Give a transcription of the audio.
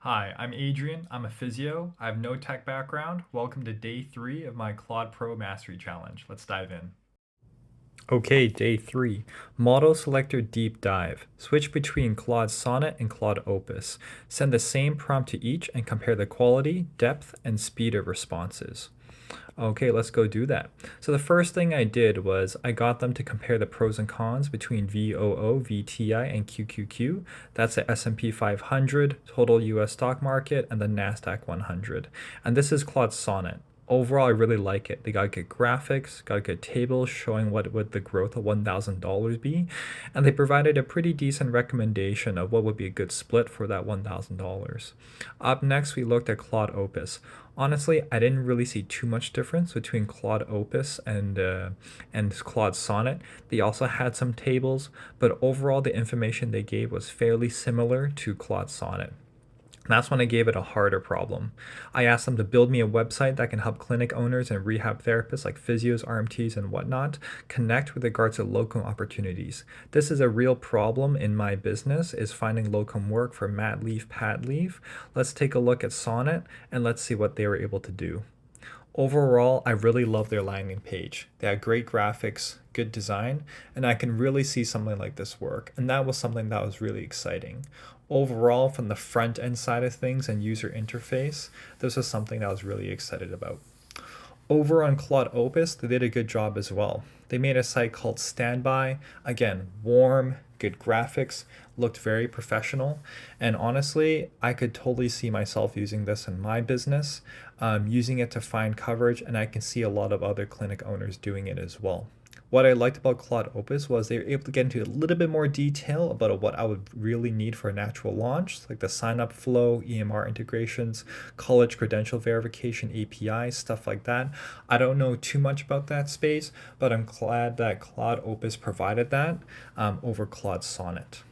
Hi, I'm Adrian. I'm a physio. I have no tech background. Welcome to day 3 of my Claude Pro Mastery Challenge. Let's dive in. Okay, day 3. Model Selector Deep Dive. Switch between Claude Sonnet and Claude Opus. Send the same prompt to each and compare the quality, depth, and speed of responses. Okay, let's go do that. So the first thing I did was I got them to compare the pros and cons between VOO, VTI, and QQQ. That's the S&P 500, total US stock market, and the NASDAQ 100. And this is Claude Sonnet. Overall, I really like it. They got good graphics, got good tables showing what would the growth of $1,000 be, and they provided a pretty decent recommendation of what would be a good split for that $1,000. Up next, we looked at Claude Opus. Honestly, I didn't really see too much difference between Claude Opus and Claude Sonnet. They also had some tables, but overall the information they gave was fairly similar to Claude Sonnet. That's when I gave it a harder problem. I asked them to build me a website that can help clinic owners and rehab therapists like physios, RMTs, and whatnot connect with regards to locum opportunities. This is a real problem in my business, is finding locum work for mat leave, pad leave. Let's take a look at Sonnet and let's see what they were able to do. Overall, I really love their landing page. They had great graphics, good design, and I can really see something like this work. And that was something that was really exciting. Overall, from the front end side of things and user interface, this was something that I was really excited about. Over on Claude Opus, they did a good job as well. They made a site called Standby. Again, warm, good graphics, looked very professional. And honestly, I could totally see myself using this in my business, using it to find coverage, and I can see a lot of other clinic owners doing it as well. What I liked about Claude Opus was they were able to get into a little bit more detail about what I would really need for a natural launch, like the sign up flow, EMR integrations, college credential verification APIs, stuff like that. I don't know too much about that space, but I'm glad that Claude Opus provided that over Claude Sonnet.